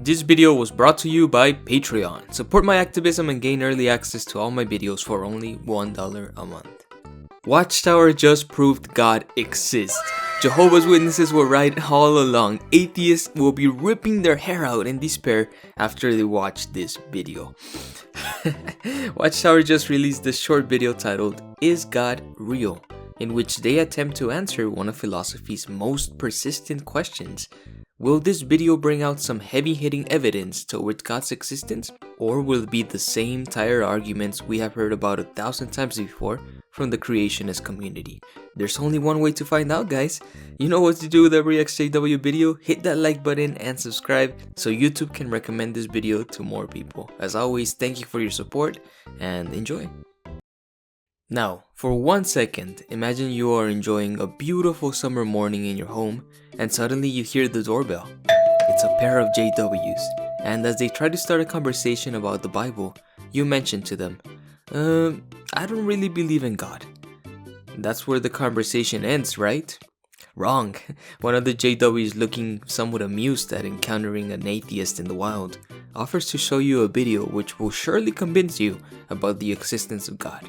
This video was brought to you by Patreon. Support my activism and gain early access to all my videos for only $1 a month. Watchtower just proved God exists. Jehovah's Witnesses were right all along. Atheists will be ripping their hair out in despair after they watch this video. Watchtower just released this short video titled, "Is God Real?", in which they attempt to answer one of philosophy's most persistent questions. Will this video bring out some heavy-hitting evidence towards God's existence? Or will it be the same tired arguments we have heard about 1,000 times before from the creationist community? There's only one way to find out, guys. You know what to do with every ExJW video. Hit that like button and subscribe so YouTube can recommend this video to more people. As always, thank you for your support and enjoy. Now, for 1 second, imagine you are enjoying a beautiful summer morning in your home and suddenly you hear the doorbell. It's a pair of JWs, and as they try to start a conversation about the Bible, you mention to them, I don't really believe in God. That's where the conversation ends, right? Wrong. One of the JWs, looking somewhat amused at encountering an atheist in the wild, offers to show you a video which will surely convince you about the existence of God.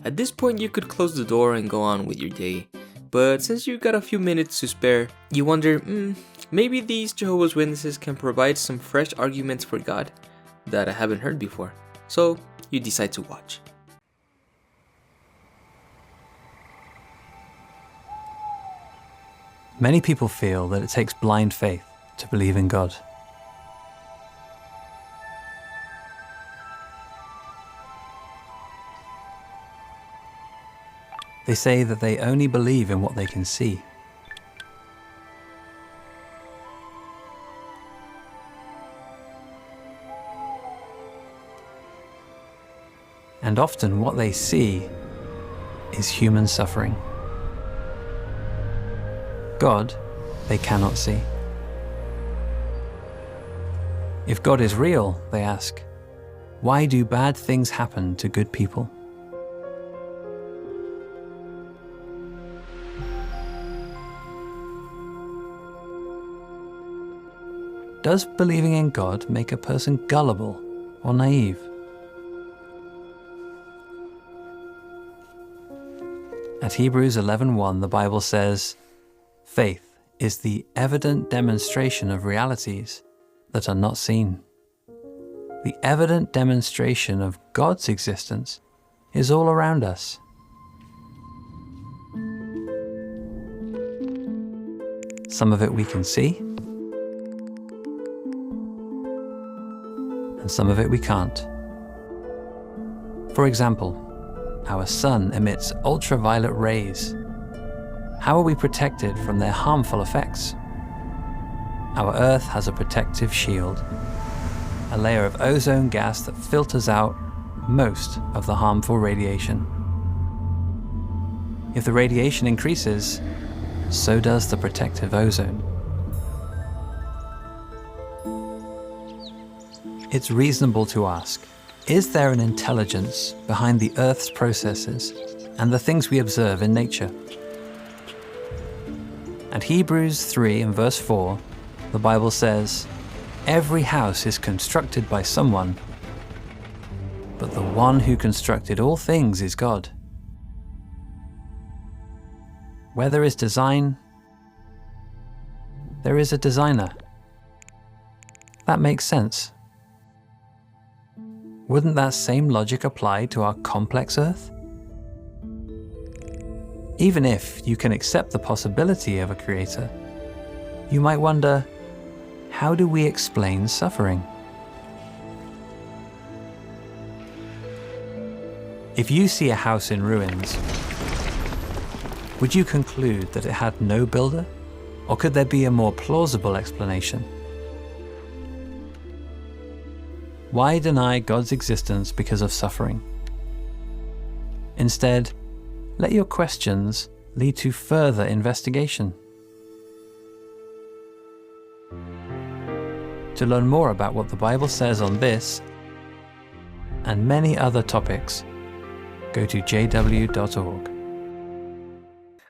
At this point, you could close the door and go on with your day, but since you've got a few minutes to spare, you wonder, maybe these Jehovah's Witnesses can provide some fresh arguments for God that I haven't heard before, so you decide to watch. Many people feel that it takes blind faith to believe in God. They say that they only believe in what they can see. And often what they see is human suffering. God, they cannot see. If God is real, they ask, why do bad things happen to good people? Does believing in God make a person gullible or naive? At Hebrews 11:1, the Bible says, "Faith is the evident demonstration of realities that are not seen." The evident demonstration of God's existence is all around us. Some of it we can see, and some of it we can't. For example, our sun emits ultraviolet rays. How are we protected from their harmful effects? Our Earth has a protective shield, a layer of ozone gas that filters out most of the harmful radiation. If the radiation increases, so does the protective ozone. It's reasonable to ask, is there an intelligence behind the Earth's processes and the things we observe in nature? At Hebrews 3 and verse 4, the Bible says, "Every house is constructed by someone, but the one who constructed all things is God." Where there is design, there is a designer. That makes sense. Wouldn't that same logic apply to our complex Earth? Even if you can accept the possibility of a creator, you might wonder, how do we explain suffering? If you see a house in ruins, would you conclude that it had no builder? Or could there be a more plausible explanation? Why deny God's existence because of suffering? Instead, let your questions lead to further investigation. To learn more about what the Bible says on this and many other topics, go to jw.org.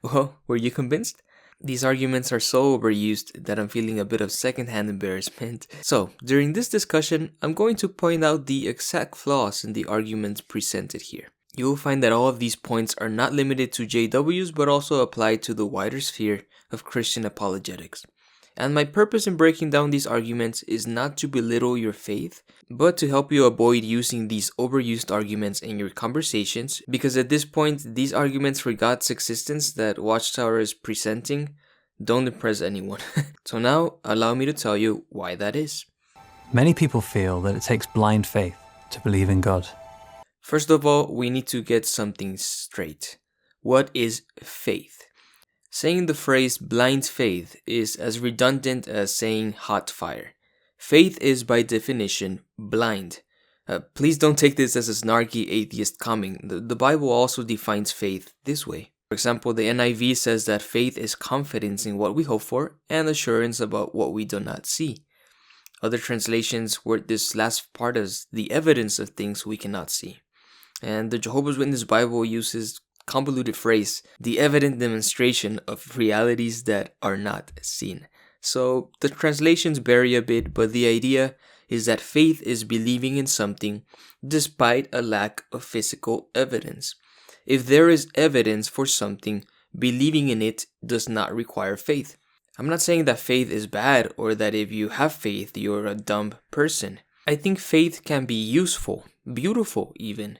Well, were you convinced? These arguments are so overused that I'm feeling a bit of secondhand embarrassment. So, during this discussion, I'm going to point out the exact flaws in the arguments presented here. You will find that all of these points are not limited to JWs, but also apply to the wider sphere of Christian apologetics. And my purpose in breaking down these arguments is not to belittle your faith, but to help you avoid using these overused arguments in your conversations, because at this point, these arguments for God's existence that Watchtower is presenting don't impress anyone. So now, allow me to tell you why that is. Many people feel that it takes blind faith to believe in God. First of all, we need to get something straight. What is faith? Saying the phrase blind faith is as redundant as saying hot fire. Faith is by definition blind. Please don't take this as a snarky atheist comment. The Bible also defines faith this way. For example, the NIV says that faith is confidence in what we hope for and assurance about what we do not see. Other translations word this last part as the evidence of things we cannot see. And the Jehovah's Witness Bible uses convoluted phrase, the evident demonstration of realities that are not seen. So the translations vary a bit, but the idea is that faith is believing in something despite a lack of physical evidence. If there is evidence for something, believing in it does not require faith. I'm not saying that faith is bad or that if you have faith, you're a dumb person. I think faith can be useful, beautiful even.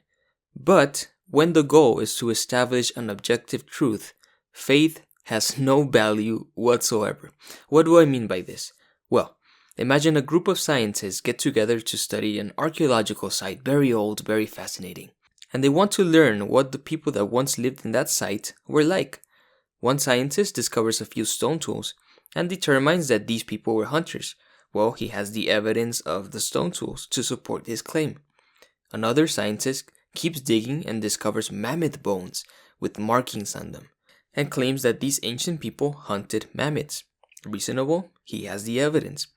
But when the goal is to establish an objective truth, faith has no value whatsoever. What do I mean by this? Well, imagine a group of scientists get together to study an archaeological site, very old, very fascinating. And they want to learn what the people that once lived in that site were like. One scientist discovers a few stone tools and determines that these people were hunters. Well, he has the evidence of the stone tools to support his claim. Another scientist keeps digging and discovers mammoth bones with markings on them and claims that these ancient people hunted mammoths. Reasonable, he has the evidence.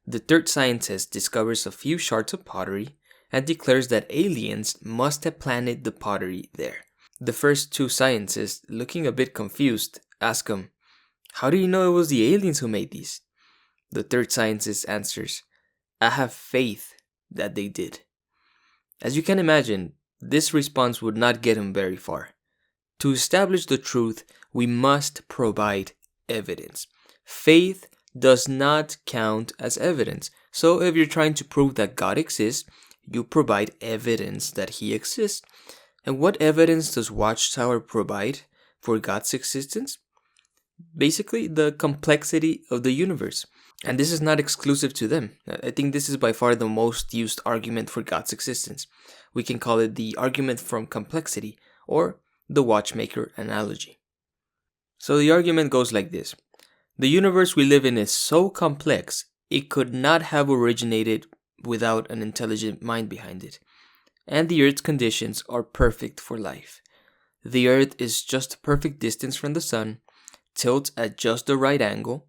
The third scientist discovers a few shards of pottery and declares that aliens must have planted the pottery there. The first two scientists, looking a bit confused, ask him, "How do you know it was the aliens who made these?" The third scientist answers, "I have faith that they did." As you can imagine, this response would not get him very far. To establish the truth, we must provide evidence. Faith does not count as evidence. So if you're trying to prove that God exists, you provide evidence that He exists. And what evidence does Watchtower provide for God's existence? Basically, the complexity of the universe. And this is not exclusive to them. I think this is by far the most used argument for God's existence. We can call it the argument from complexity, or the watchmaker analogy. So the argument goes like this. The universe we live in is so complex, it could not have originated without an intelligent mind behind it. And the Earth's conditions are perfect for life. The Earth is just a perfect distance from the Sun, tilts at just the right angle,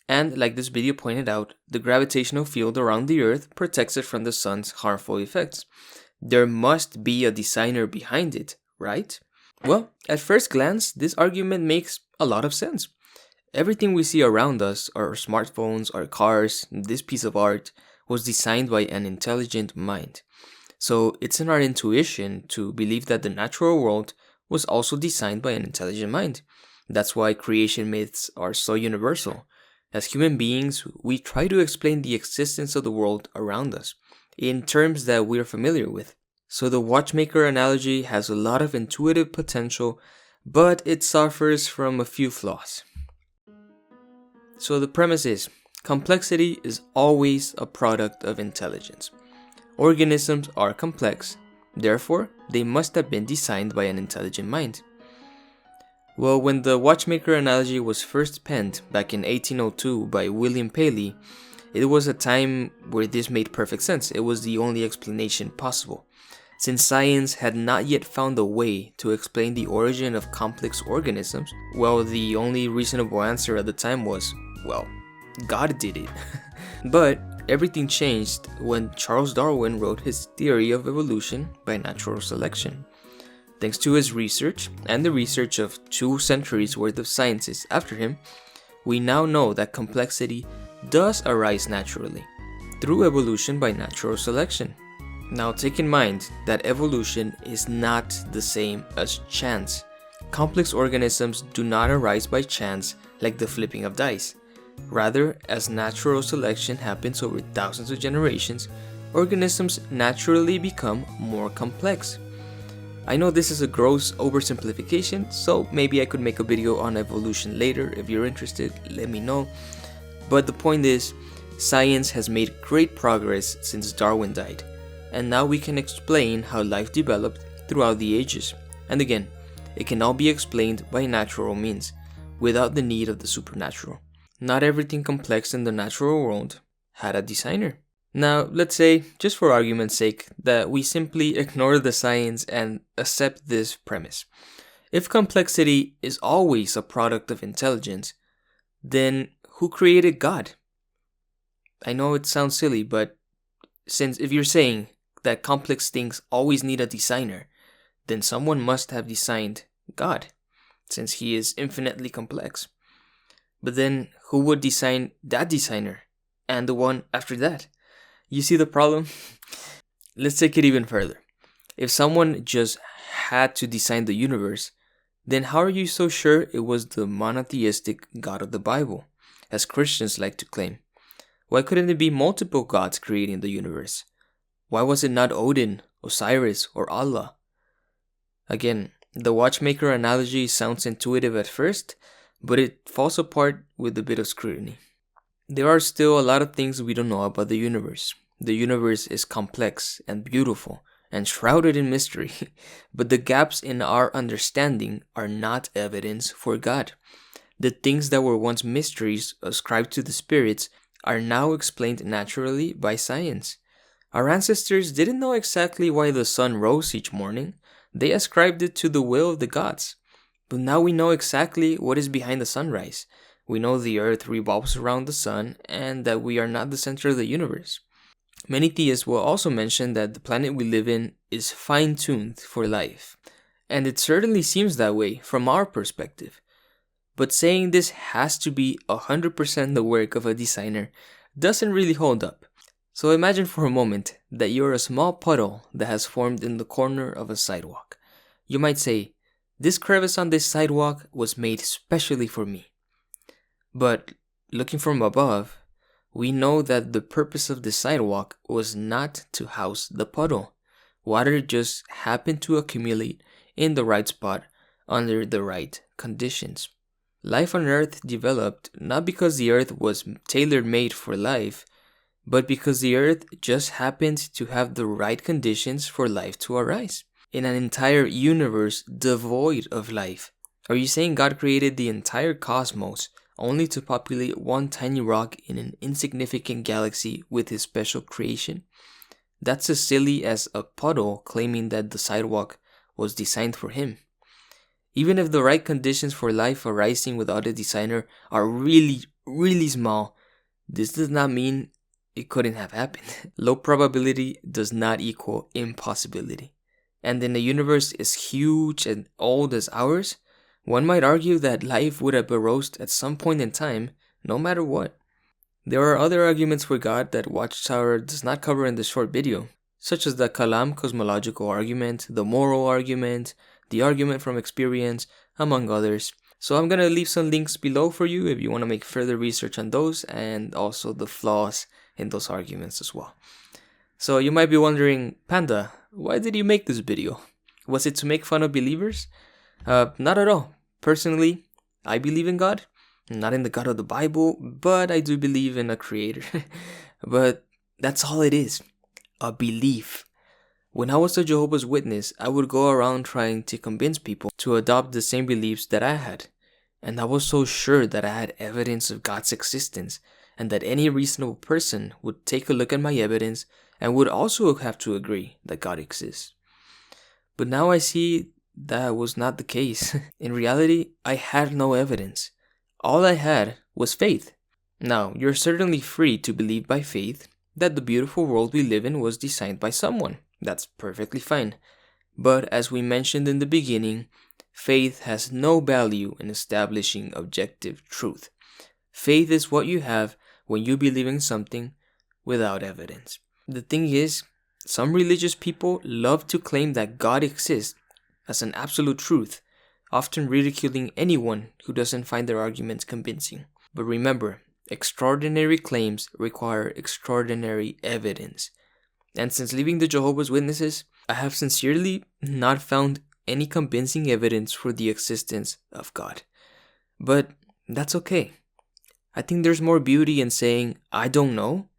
and like this video pointed out, the gravitational field around the Earth protects it from the Sun's harmful effects. There must be a designer behind it, right? Well, at first glance, this argument makes a lot of sense. Everything we see around us, our smartphones, our cars, this piece of art, was designed by an intelligent mind. So it's in our intuition to believe that the natural world was also designed by an intelligent mind. That's why creation myths are so universal. As human beings, we try to explain the existence of the world around us in terms that we're familiar with. So the watchmaker analogy has a lot of intuitive potential, but it suffers from a few flaws. So the premise is, complexity is always a product of intelligence. Organisms are complex, therefore they must have been designed by an intelligent mind. Well, when the watchmaker analogy was first penned back in 1802 by William Paley, it was a time where this made perfect sense. It was the only explanation possible. Since science had not yet found a way to explain the origin of complex organisms, well, the only reasonable answer at the time was, well, God did it. But everything changed when Charles Darwin wrote his theory of evolution by natural selection. Thanks to his research and the research of 2 centuries worth of scientists after him, we now know that complexity does arise naturally, through evolution by natural selection. Now take in mind that evolution is not the same as chance. Complex organisms do not arise by chance like the flipping of dice. Rather, as natural selection happens over thousands of generations, organisms naturally become more complex. I know this is a gross oversimplification, so maybe I could make a video on evolution later. If you're interested, let me know. But the point is, science has made great progress since Darwin died, and now we can explain how life developed throughout the ages. And again, it can all be explained by natural means, without the need of the supernatural. Not everything complex in the natural world had a designer. Now, let's say, just for argument's sake, that we simply ignore the science and accept this premise. If complexity is always a product of intelligence, then who created God? I know it sounds silly, but since if you're saying that complex things always need a designer, then someone must have designed God, since he is infinitely complex. But then, who would design that designer, and the one after that? You see the problem? Let's take it even further. If someone just had to design the universe, then how are you so sure it was the monotheistic God of the Bible, as Christians like to claim? Why couldn't it be multiple gods creating the universe? Why was it not Odin, Osiris, or Allah? Again, the watchmaker analogy sounds intuitive at first, but it falls apart with a bit of scrutiny. There are still a lot of things we don't know about the universe. The universe is complex and beautiful and shrouded in mystery, but the gaps in our understanding are not evidence for God. The things that were once mysteries ascribed to the spirits are now explained naturally by science. Our ancestors didn't know exactly why the sun rose each morning. They ascribed it to the will of the gods. But now we know exactly what is behind the sunrise. We know the earth revolves around the sun and that we are not the center of the universe. Many theists will also mention that the planet we live in is fine-tuned for life. And it certainly seems that way from our perspective. But saying this has to be 100% the work of a designer doesn't really hold up. So imagine for a moment that you're a small puddle that has formed in the corner of a sidewalk. You might say, this crevice on this sidewalk was made specially for me. But looking from above, we know that the purpose of the sidewalk was not to house the puddle. Water just happened to accumulate in the right spot under the right conditions. Life on Earth developed not because the Earth was tailor-made for life, but because the Earth just happened to have the right conditions for life to arise. In an entire universe devoid of life, are you saying God created the entire cosmos only to populate one tiny rock in an insignificant galaxy with his special creation? That's as silly as a puddle claiming that the sidewalk was designed for him. Even if the right conditions for life arising without a designer are really, really small, this does not mean it couldn't have happened. Low probability does not equal impossibility. And in a universe as huge and old as ours, one might argue that life would have arose at some point in time, no matter what. There are other arguments for God that Watchtower does not cover in this short video, such as the Kalam cosmological argument, the moral argument, the argument from experience, among others. So I'm going to leave some links below for you if you want to make further research on those and also the flaws in those arguments as well. So you might be wondering, Panda, why did you make this video? Was it to make fun of believers? Not at all. Personally, I believe in God. Not in the God of the Bible, but I do believe in a creator. But that's all it is. A belief. When I was a Jehovah's Witness, I would go around trying to convince people to adopt the same beliefs that I had. And I was so sure that I had evidence of God's existence and that any reasonable person would take a look at my evidence and would also have to agree that God exists. But now I see that was not the case. In reality, I had no evidence. All I had was faith. Now, you're certainly free to believe by faith that the beautiful world we live in was designed by someone. That's perfectly fine. But as we mentioned in the beginning, faith has no value in establishing objective truth. Faith is what you have when you believe in something without evidence. The thing is, some religious people love to claim that God exists as an absolute truth, often ridiculing anyone who doesn't find their arguments convincing. But remember, extraordinary claims require extraordinary evidence. And since leaving the Jehovah's Witnesses, I have sincerely not found any convincing evidence for the existence of God. But that's okay. I think there's more beauty in saying, I don't know,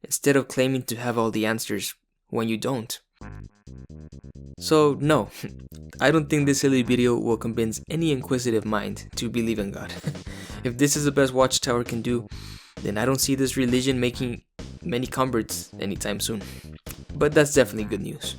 instead of claiming to have all the answers when you don't. So no, I don't think this silly video will convince any inquisitive mind to believe in God. If this is the best Watchtower can do, then I don't see this religion making many converts anytime soon. But that's definitely good news.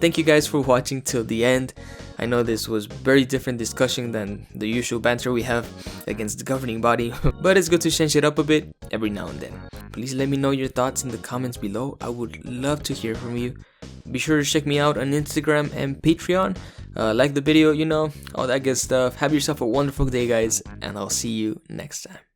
Thank you guys for watching till the end. I know this was very different discussion than the usual banter we have against the governing body, but it's good to change it up a bit every now and then. Please let me know your thoughts in the comments below. I would love to hear from you. Be sure to check me out on Instagram and Patreon. Like the video, all that good stuff. Have yourself a wonderful day, guys, and I'll see you next time.